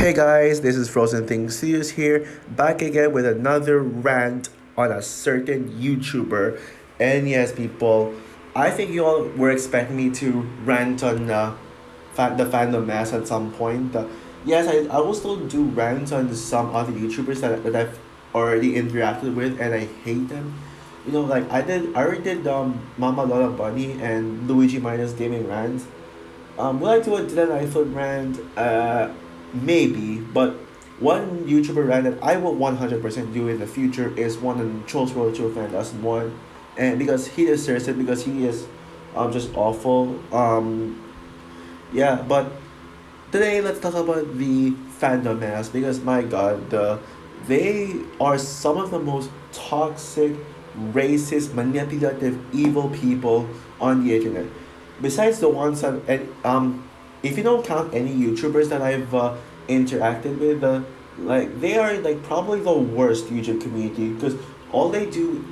Hey guys, this is Frozen Things Studios here, back again with another rant on a certain YouTuber. And yes, people, I think you all were expecting me to rant on the fandom mass at some point. Yes, I will still do rants on some other YouTubers that I've already interacted with, and I hate them. Like I already did Mama Lola Bunny and Luigi Minus Gaming rants. Will I do a Dylan iPhone rant? Maybe, but one YouTuber rant that I will 100% do in the future is one on Trolls World Tour Fan Doesn't Want. And because he deserves it, because he is just awful. Yeah, but today let's talk about the fandom mass because my god, they are some of the most toxic, racist, manipulative, evil people on the internet. Besides the ones that, and if you don't count any YouTubers that I've interacted with, like they are like probably the worst YouTube community because all they do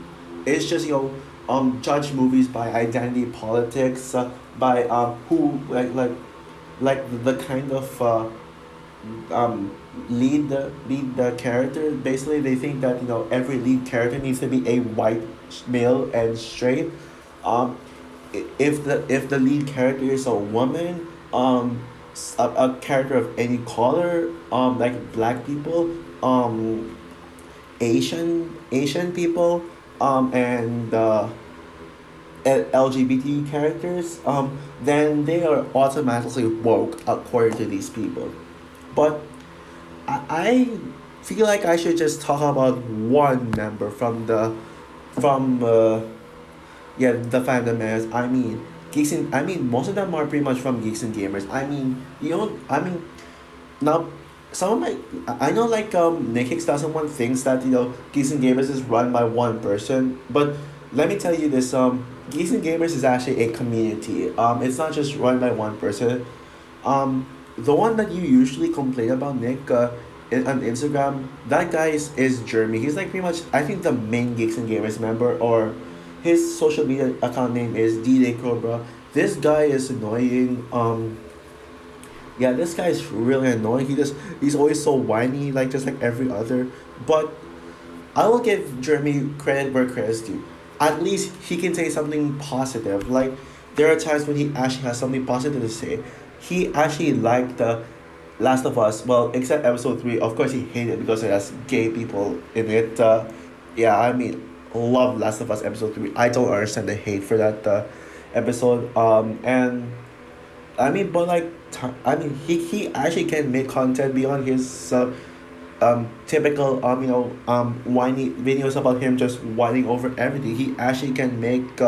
is just judge movies by identity politics, by who like the kind of lead the character. Basically, they think that every lead character needs to be a white male and straight. Um, if the lead character is a woman, a character of any color, like black people, um, Asian people, and LGBT characters, then they are automatically woke according to these people. But I feel like I should just talk about one member from the fandom is. I mean, most of them are pretty much from Geeks and Gamers. Now, some of my, I know like Nick Hicks doesn't want things that Geeks and Gamers is run by one person, but let me tell you this: Geeks and Gamers is actually a community. It's not just run by one person. The one that you usually complain about, Nick, on Instagram, that guy is Jeremy. He's like pretty much, I think, the main Geeks and Gamers member, or his social media account name is D-Day Cobra. This guy is annoying. Yeah, this guy is really annoying. He's always so whiny, like just like every other. But I will give Jeremy credit where credit's due. At least he can say something positive. Like there are times when he actually has something positive to say. He actually liked the Last of Us. Well, except episode three. Of course, he hated it because it has gay people in it. Yeah, I mean, love Last of Us episode three. I don't understand the hate for that episode. And I mean, but like, he actually can make content beyond his typical whiny videos about him just whining over everything. He actually can make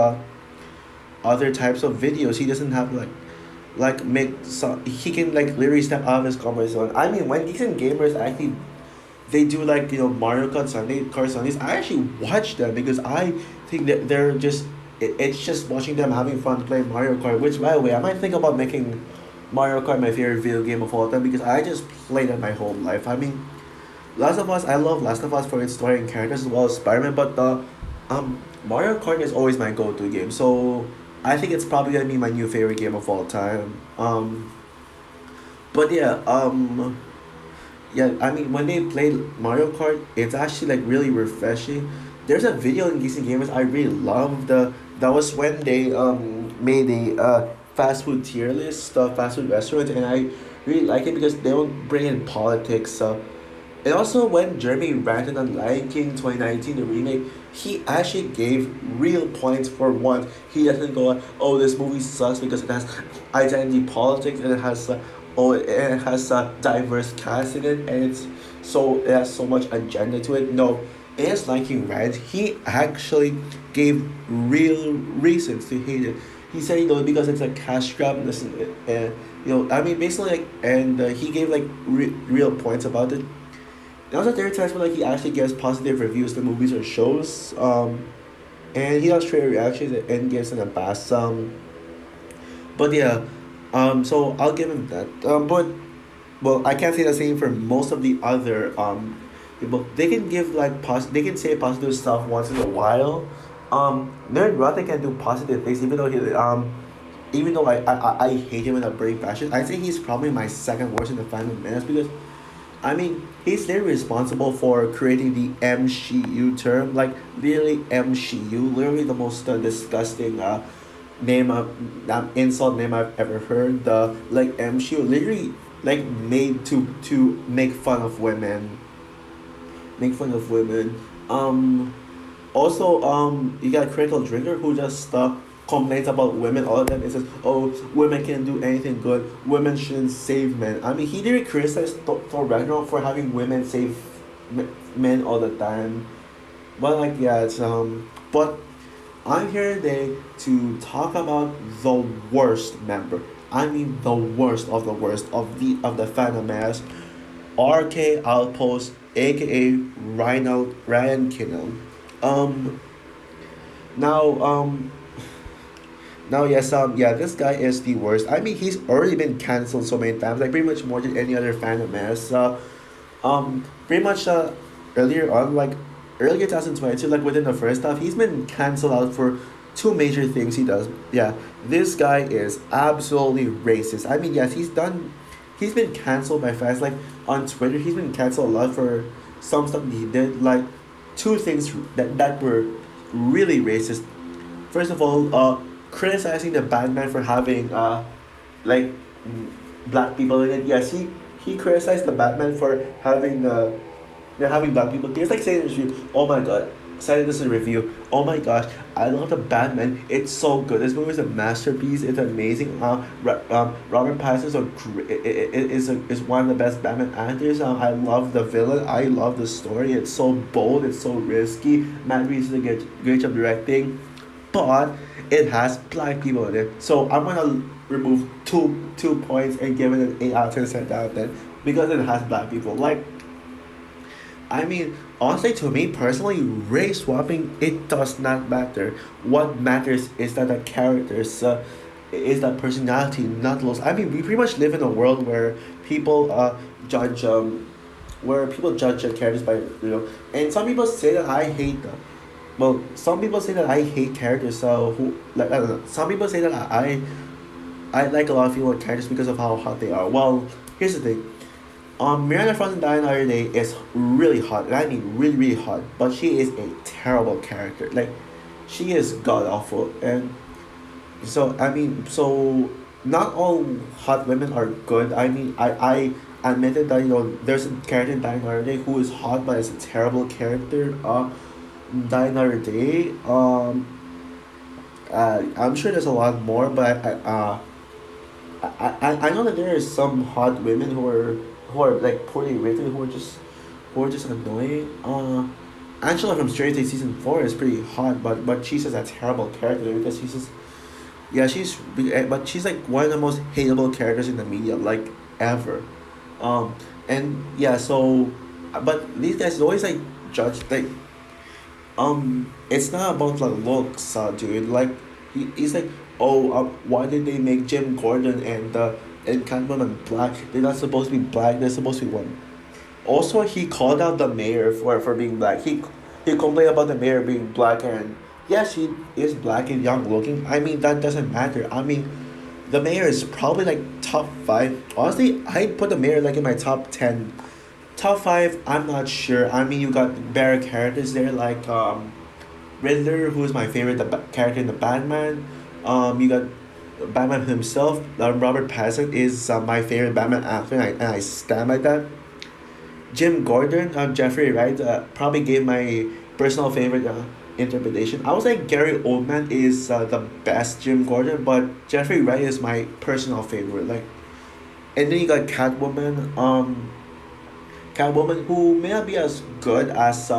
other types of videos. He doesn't have like make so he can like literally step out of his comfort zone. I mean, when decent gamers actually they do like Mario Kart Sundays, I actually watch them because I think that they're just it's just watching them having fun playing Mario Kart. Which, by the way, I might think about making Mario Kart my favorite video game of all time because I just played it my whole life. I mean, Last of Us, I love Last of Us for its story and characters as well as Spider-Man, but Mario Kart is always my go-to game. So I think it's probably gonna be my new favorite game of all time. But yeah, yeah, I mean, when they play Mario Kart, it's actually like really refreshing. There's a video in Geeks and Gamers I really loved. That was when they made a fast food tier list, fast food restaurants, and I really like it because they don't bring in politics. And also when Jeremy ranted on Lion King 2019, the remake, he actually gave real points for once. He doesn't go, oh, this movie sucks because it has identity politics and it has a diverse cast in it and it has so much agenda to it. No, in his Lion King rant, he actually gave real reasons to hate it. He said, because it's a cash grab, listen, I mean, basically, like, and he gave like real points about it. That was the third time where like he actually gives positive reviews to movies or shows. And he does straight reactions and gives it a pass. But yeah, so I'll give him that. But well, I can't say the same for most of the other people. They can give like they can say positive stuff once in a while. Nerd Rotting can do positive things, even though I hate him in a brave fashion. I think he's probably my second worst in the fandom, man. That's because I mean, he's literally responsible for creating the MCU term, like literally MCU, literally the most disgusting name of insult name I've ever heard. The like MCU literally like made to make fun of women, make fun of women. Um, Also, you got a critical drinker who just complains about women all the time. It says, "Oh, women can't do anything good. Women shouldn't save men." I mean, he didn't criticize Thor Ragnarok for having women save men all the time. But like, yeah, it's But I'm here today to talk about the worst member. I mean, the worst of the worst of the Phantom Mass, RK Outpost, aka Ryan Kinnem. Um, now, yes, yeah, this guy is the worst. I mean, he's already been canceled so many times, like pretty much more than any other fan of Mass. Pretty much, earlier on, like earlier 2022, like within the first half, he's been canceled out for two major things he does. Yeah, this guy is absolutely racist. I mean, yes, he's been canceled by fans. Like on Twitter, he's been canceled a lot for some stuff he did. Like two things that were really racist. First of all, criticizing the Batman for having like black people in it. Yes, he criticized the Batman for having having black people. There's like saying this review. Oh my god. Cited this in a review. Oh my gosh, I love the Batman. It's so good. This movie is a masterpiece. It's amazing. Robert Pattinson is one of the best Batman actors. I love the villain. I love the story. It's so bold. It's so risky. Matt Reeves is a great job directing, but it has black people in it. So I'm gonna remove two points and give it an 8 out of 10, 7 out of 10 because it has black people. Like, I mean, honestly, to me personally, race swapping it does not matter. What matters is that the characters, is that personality, not those. I mean, we pretty much live in a world where people judge the characters by and some people say that I hate them. Well, some people say that I hate characters. Who like I don't know. Some people say that I like a lot of female characters because of how hot they are. Well, here's the thing. Miranda Frost Die Another Day is really hot, and I mean really really hot. But she is a terrible character. Like, she is god awful, and so not all hot women are good. I mean, I admitted that there's a character in Die Another Day who is hot, but it's a terrible character. Die Another Day. I'm sure there's a lot more, but I know that there are some hot women who are like poorly written who are just annoying. Angela from Straight Days season 4 is pretty hot, but she's just a terrible character because she's just yeah but she's like one of the most hateable characters in the media like ever. And yeah, so but these guys always like judge like it's not about like looks, dude. Like he's like, oh, why did they make Jim Gordon and Catwoman black? They're not supposed to be black. They're supposed to be one. Also, he called out the mayor for being black. He complained about the mayor being black, and yes, he is black and young looking. I mean, that doesn't matter. I mean, the mayor is probably like top 5. Honestly, I'd put the mayor like in my top 10. Top 5, I'm not sure. I mean, you got better characters there like Riddler, who is my favorite character in the Batman. You got Batman himself. Robert Pattinson is my favorite Batman actor, and I stand by that. Jim Gordon, Jeffrey Wright, probably gave my personal favorite interpretation. I was like Gary Oldman is the best Jim Gordon, but Jeffrey Wright is my personal favorite. Like, and then you got Catwoman, who may not be as good as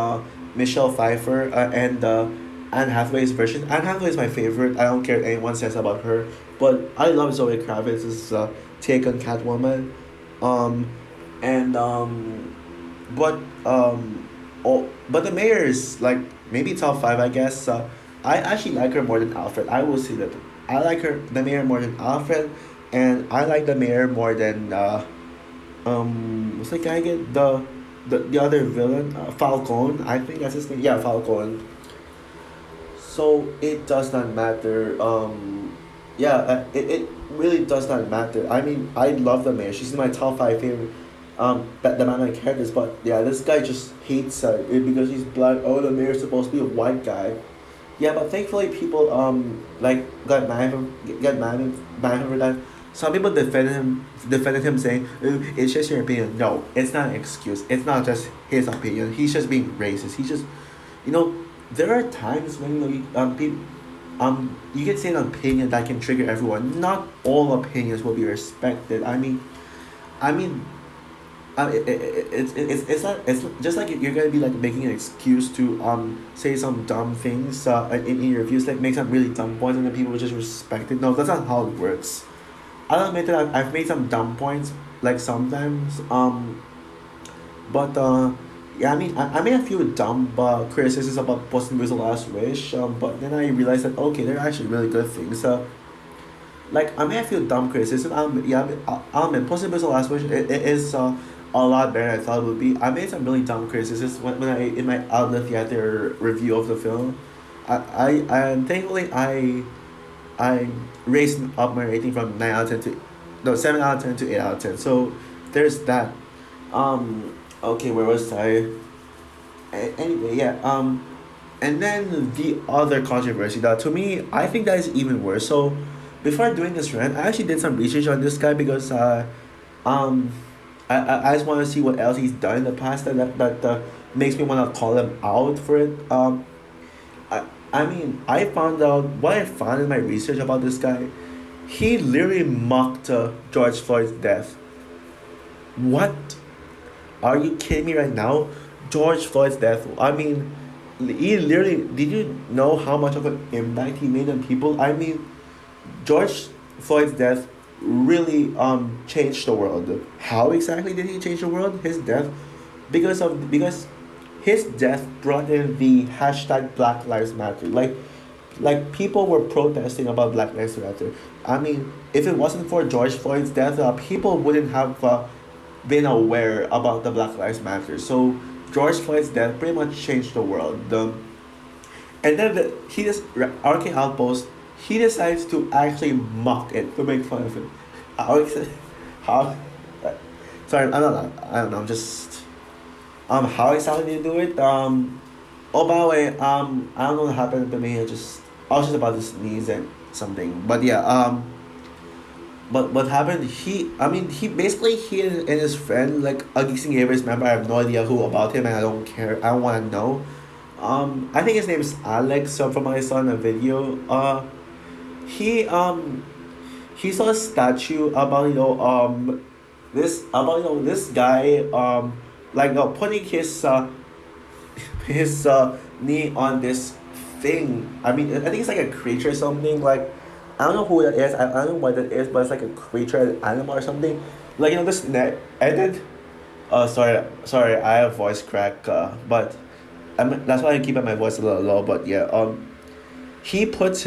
Michelle Pfeiffer and Anne Hathaway's version. Anne Hathaway is my favorite. I don't care what anyone says about her, but I love Zoe Kravitz's take on Catwoman. Um, and but but the mayor is like maybe top 5, I guess. I actually like her more than Alfred. I will say that I like the mayor more than Alfred, and I like the mayor more than what's the guy again? The other villain, Falcone. I think that's his name. Yeah, Falcone. So it does not matter. It really does not matter. I mean, I love the mayor. She's in my top 5 favorite. the Batman characters. But yeah, this guy just hates it because he's black. Oh, the mayor's supposed to be a white guy. Yeah, but thankfully people like got mad over that. Some people defended him saying, "Oh, it's just your opinion." No, it's not an excuse. It's not just his opinion. He's just being racist. He's just, you know, there are times when people you can say an opinion that can trigger everyone. Not all opinions will be respected. I mean, it's not it's just like you're gonna be like making an excuse to say some dumb things in your reviews, like make some really dumb points and then people will just respect it. No, that's not how it works. I'll admit that I've made some dumb points like sometimes but yeah, I made a few dumb criticisms about Puss in Boots: The Last Wish, but then I realized that okay, they're actually really good things. Like I may have feel dumb criticism. Yeah, I'll admit, Puss in Boots: The Last Wish it is a lot better than I thought it would be. I made some really dumb criticisms when I in my outlet theater review of the film. And thankfully I raised up my rating from 9 out of 10 to no 7 out of 10 to 8 out of 10. So there's that. Okay, where was I? Anyway, yeah. And then the other controversy that to me I think that is even worse. So before doing this rant, I actually did some research on this guy because um I just want to see what else he's done in the past that makes me want to call him out for it. I found out what I found in my research about this guy. He literally mocked George Floyd's death. What? Are you kidding me right now? George Floyd's death. He literally. Did you know how much of an impact he made on people? George Floyd's death really changed the world. How exactly did he change the world? His death, because his death brought in the hashtag Black Lives Matter. Like people were protesting about Black Lives Matter. If it wasn't for George Floyd's death, people wouldn't have been aware about the Black Lives Matter. So George Floyd's death pretty much changed the world. And then he just RK Outpost. He decides to actually mock it to make fun of it. How? Sorry, I'm not. I don't know. I'm just how exactly did you do it? Oh, by the way, I don't know what happened to me. I was just about to sneeze and something. But yeah, but what happened? He basically and his friend like a Geeks and Gamers member. I have no idea who about him, and I don't care. I don't want to know. I think his name is Alex. From what I saw in a video. He he saw a statue about this guy putting his knee on this thing. I think it's like a creature or something. Like I don't know who that is. I don't know what that is, but it's like a creature, an animal or something. This net. And then, sorry, I have voice crack. But that's why I keep my voice a little low. But yeah, he puts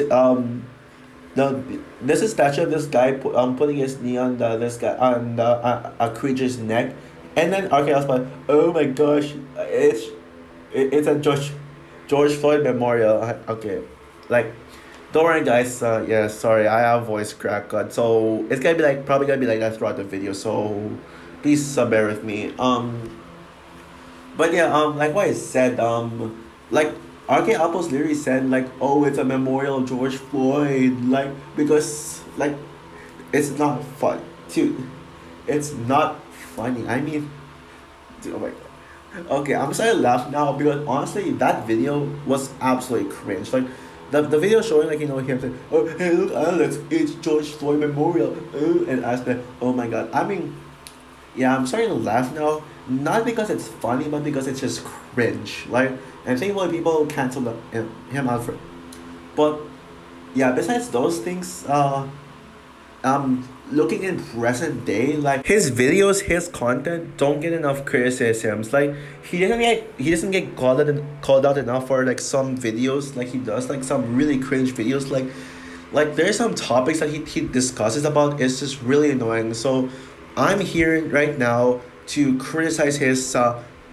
no, there's a statue of this guy putting his knee on this guy on a creature's neck, and then okay, I was like, oh my gosh, it's a George Floyd memorial. Okay, like, don't worry guys. Yeah, sorry, I have voice crack. So it's gonna be like probably gonna be like that throughout the video. So please bear with me. But yeah, like what I said, like RK Apples literally said like, oh, it's a memorial of George Floyd, like because like, it's not fun, dude. It's not funny. Dude, oh my god. Okay, I'm starting to laugh now because honestly, that video was absolutely cringe. Like, the video showing like him saying, oh hey look Alex, it's George Floyd memorial, and I was like, oh my god. Yeah, I'm starting to laugh now. Not because it's funny, but because it's just cringe. Like, and I think why people cancel him out for. But yeah, besides those things, looking in present day, like his videos, his content don't get enough criticisms. Like he doesn't get called out enough for like some videos. Like he does like some really cringe videos. Like there's some topics that he discusses about. It's just really annoying. So I'm here right now to criticize his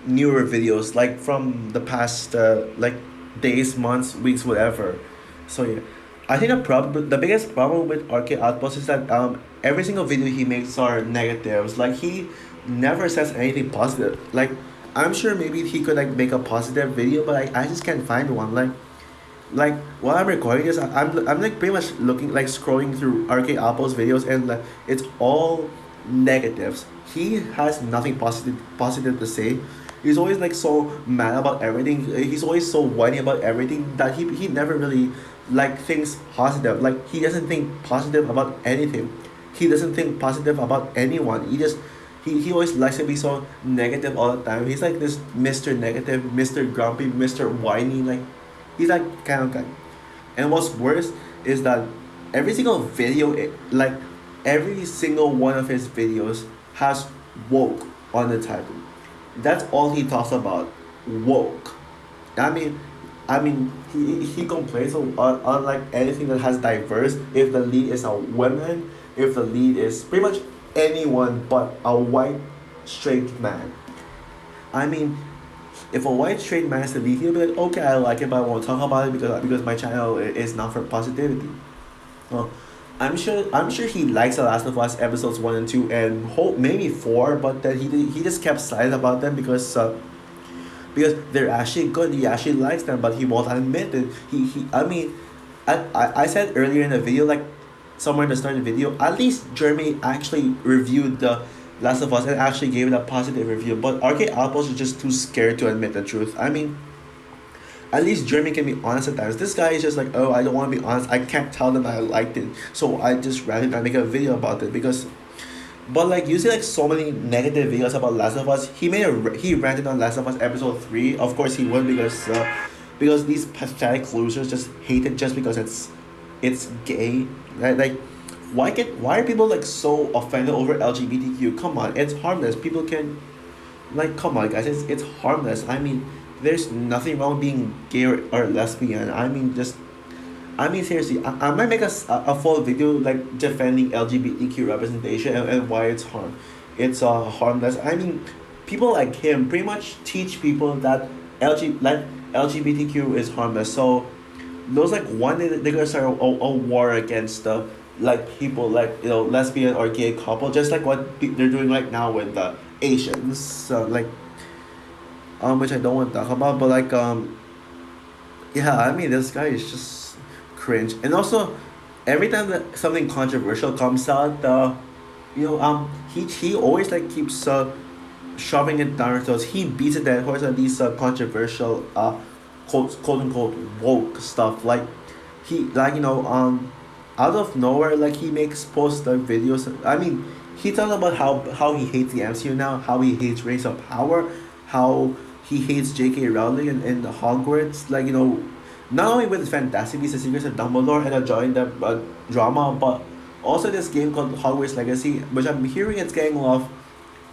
newer videos, like from the past like days, months, weeks, whatever. So yeah, I think the biggest problem with RK Outpost is that every single video he makes are negatives. Like never says anything positive. Like, I'm sure maybe he could like make a positive video, but I just can't find one. Like while I'm recording this, I'm like pretty much looking like scrolling through RK Apple's videos, and like it's all negatives. He has nothing positive to say. He's always like so mad about everything. He's always so whiny about everything that he never really like thinks positive. Like he doesn't think positive about anything. He doesn't think positive about anyone. He always likes to be so negative all the time. He's like this Mr. Negative, Mr. Grumpy, Mr. Whiny. Like he's that kind of guy. And what's worse is that every single video, like every single one of his videos has woke on the title. That's all he talks about, woke. I mean, he complains on like anything that has diverse. If the lead is a woman, if the lead is pretty much anyone but a white straight man. I mean, if a white straight man is the lead, he'll be like, okay, I like it, but I won't talk about it because my channel is not for positivity. Well, I'm sure he likes The Last of Us episodes 1 and 2 and hope maybe 4, but then he just kept silent about them because they're actually good. He actually likes them, but he won't admit it. He I mean, I said earlier in the video, like somewhere in the start of the video, at least Jeremy actually reviewed the Last of Us and actually gave it a positive review. But RK Outpost is just too scared to admit the truth. I mean, at least Jeremy can be honest at times. This guy is just like, oh, I don't want to be honest. I can't tell them that I liked it, so I just rather not make a video about it because. But like you see like so many negative videos about Last of Us. He ranted on Last of Us episode 3. Of course he would because these pathetic losers just hate it just because it's gay. Right? Like why are people like so offended over LGBTQ? Come on, it's harmless. People can like come on guys, it's harmless. I mean, there's nothing wrong with being gay or lesbian. I mean seriously, I might make a full video like defending LGBTQ representation and why it's harmless. I mean, people like him pretty much teach people that LGBTQ is harmless. So those like one day they're gonna start a war against the like people like lesbian or gay couple, just like what they're doing right now with the Asians. So like which I don't want to talk about, but like yeah, I mean this guy is just cringe. And also every time that something controversial comes out, he always like keeps shoving it down our throats. He beats a dead horse on these controversial quote unquote woke stuff. Like he like out of nowhere, like he makes post like videos. I mean, he talks about how he hates the MCU now, how he hates Rings of Power, how he hates J.K. Rowling and Hogwarts. Like not only with Fantastic Beasts: The Secrets of Dumbledore and enjoying the drama, but also this game called Hogwarts Legacy, which I'm hearing it's getting a lot of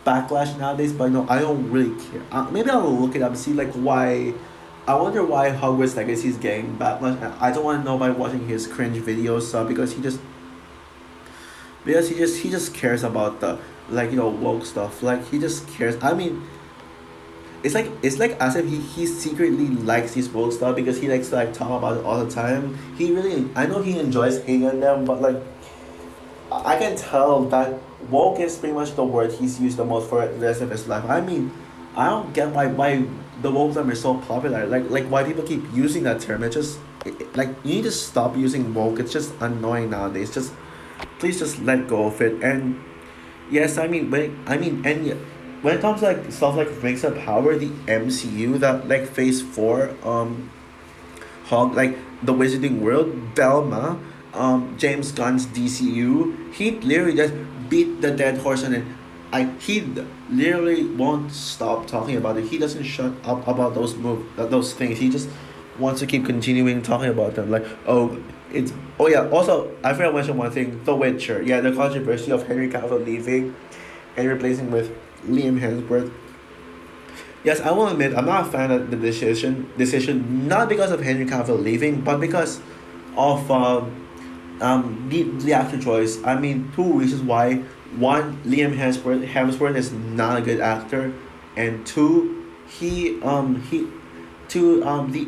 backlash nowadays. But I don't really care. Maybe I'll look it up and see like why. I wonder why Hogwarts Legacy is getting backlash. I don't want to know by watching his cringe videos because he just cares about the woke stuff. Like he just cares. I mean, it's like as if he secretly likes this woke stuff because he likes to like talk about it all the time. I know he enjoys hating on them, but like I can tell that woke is pretty much the word he's used the most for the rest of his life. I mean, I don't get why the woke term is so popular. Like why people keep using that term. Like you need to stop using woke. It's just annoying nowadays. Just please just let go of it. And yes, when it comes to like stuff like Rings of Power, the MCU, that like Phase 4, like the Wizarding World, Belma, James Gunn's DCU, he literally just beat the dead horse on it. He literally won't stop talking about it. He doesn't shut up about those things. He just wants to keep continuing talking about them. Like oh yeah. Also, I forgot to mention one thing. The Witcher. Yeah, the controversy of Henry Cavill leaving and replacing with Liam Hemsworth. Yes, I will admit I'm not a fan of the decision, not because of Henry Cavill leaving, but because of the actor choice. I mean, two reasons why. One, Liam Hemsworth is not a good actor, and two, the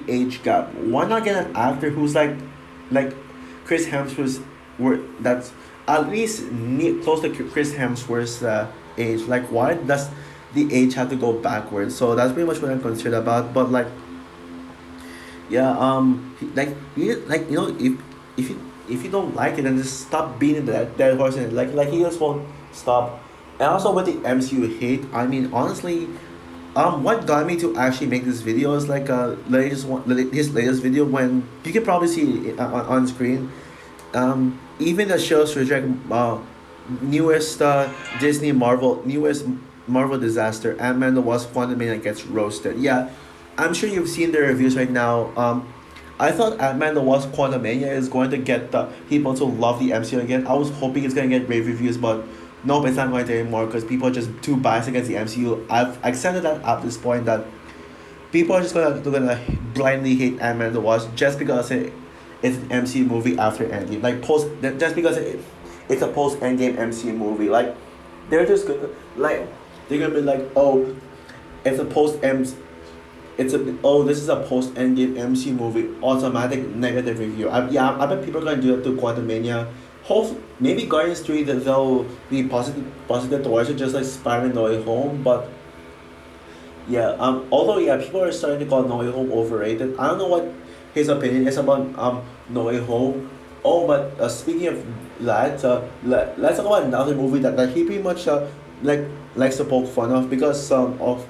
age gap. Why not get an actor who's like Chris Hemsworth's, that's at least close to Chris Hemsworth's age? Like, why does the age have to go backwards? So that's pretty much what I'm concerned about. But like, yeah, like if you don't like it, then just stop beating that horse. And like he just won't stop. And also with the MCU hate, I mean, honestly, what got me to actually make this video is like his latest video, when you can probably see it on screen. Even the show's reject newest newest Marvel disaster, Ant-Man the Wasp: Quantumania gets roasted. Yeah, I'm sure you've seen the reviews right now. I thought Ant-Man the Wasp: Quantumania is going to get the people to love the MCU again. I was hoping it's going to get rave reviews, but nope, it's not going to anymore because people are just too biased against the MCU. I've accepted that at this point that people are just gonna blindly hate Ant-Man the Wasp just because it's an MCU movie after Endgame. Like just because it's a post Endgame MCU movie. Like they're just gonna like they're gonna be like, oh, it's a post M it's a oh, this is a post Endgame MCU movie, automatic negative review. I bet people are gonna do that to Quantumania. Hope maybe Guardians 3 that they'll be positive towards it, just like Spider-Man No Way Home. But yeah, although yeah, people are starting to call No Way Home overrated. I don't know what his opinion is about No Way Home. Oh, but speaking of that, let's talk about another movie that he pretty much like likes to poke fun of because of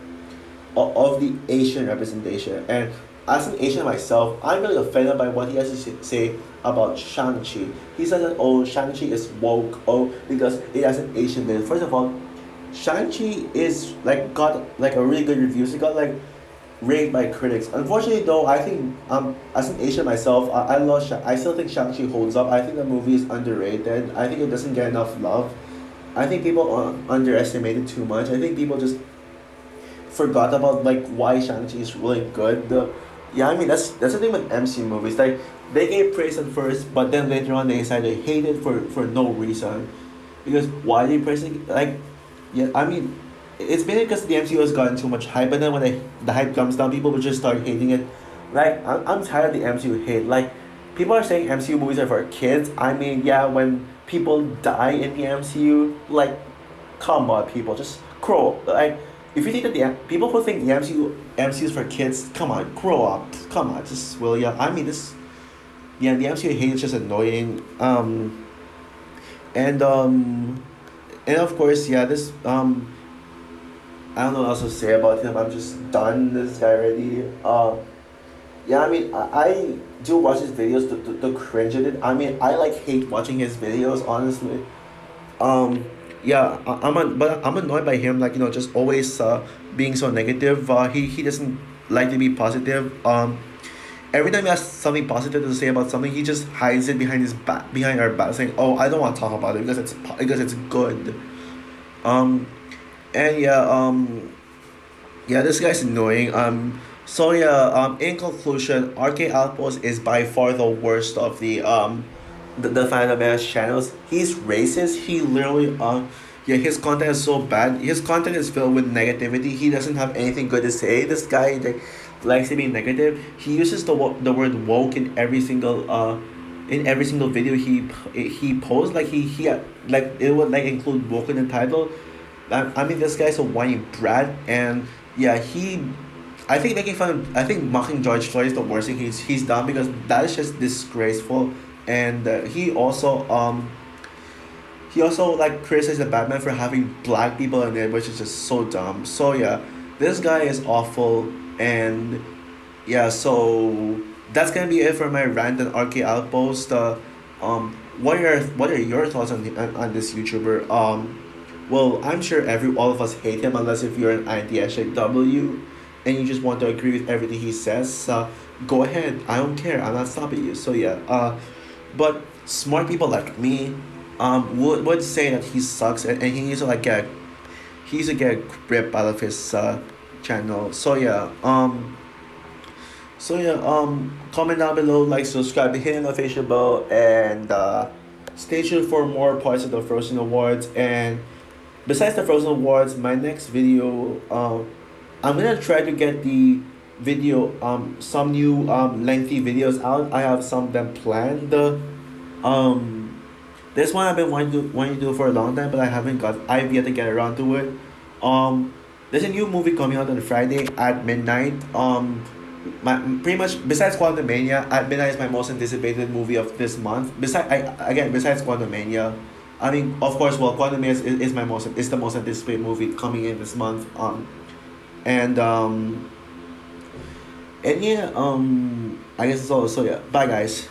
the Asian representation. And as an Asian myself, I'm really offended by what he has to say about Shang-Chi. He says that, oh, Shang-Chi is woke, oh, because it has an Asian villain. First of all, Shang-Chi is like got like a really good reviews. It got like raved by critics. Unfortunately though, I think as an Asian myself, I still think Shang-Chi holds up. I think the movie is underrated. I think it doesn't get enough love. I think people underestimate it too much. I think people just forgot about like why Shang-Chi is really good. Yeah, I mean that's the thing with MCU movies. Like they gave praise at first, but then later on they decided to hate it for no reason. Because why they praising like yeah, I mean it's been because the MCU has gotten too much hype, but then when the hype comes down, people will just start hating it. Like I'm tired of the MCU hate. Like people are saying MCU movies are for kids. I mean, yeah, when people die in the MCU, like come on, people, just grow. Like if you think that people who think the MCU is for kids, come on, grow up. Come on, just will ya? I mean this. Yeah, the MCU hate is just annoying. And and of course, yeah, this I don't know what else to say about him. I'm just done this guy already. Yeah, I mean, I do watch his videos to cringe at it. I mean, I like hate watching his videos, honestly. Yeah, but I'm annoyed by him. Like just always being so negative. He doesn't like to be positive. Every time he has something positive to say about something, he just hides it behind his back, behind our back, saying, "Oh, I don't want to talk about it because because it's good." Um, and yeah, yeah, this guy's annoying. So yeah, in conclusion, RK Outpost is by far the worst of the Phantom Menace channels. He's racist. He literally yeah, his content is so bad. His content is filled with negativity. He doesn't have anything good to say. This guy like likes to be negative. He uses the word woke in every single video he posts. Like like it would like include woke in the title. I mean, this guy's a whiny brat, and yeah, I think I think mocking George Floyd is the worst thing he's done because that is just disgraceful, and he also like criticized the Batman for having black people in it, which is just so dumb. So yeah, this guy is awful, and yeah, so that's gonna be it for my rant and RK Outpost. What are your thoughts on this YouTuber? Well, I'm sure all of us hate him unless if you're an anti-SJW and you just want to agree with everything he says. Go ahead. I don't care. I'm not stopping you. So yeah. But smart people like me, would say that he sucks and he needs to like get a grip out of his channel. So yeah. Comment down below, like, subscribe, hit the notification bell, and stay tuned for more parts of the Frozen Awards. And besides the Frozen Awards, my next video, I'm gonna try to get the video, some new lengthy videos out. I have some of them planned. Um, This one I've been wanting to do for a long time, but I've yet to get around to it. There's a new movie coming out on Friday at midnight. Pretty much besides Quantumania, at midnight is my most anticipated movie of this month. Besides Quantumania, I mean, of course, well, Quantumania is my most is the most anticipated movie coming in this month. And um, and yeah, I guess it's all. So yeah, bye guys.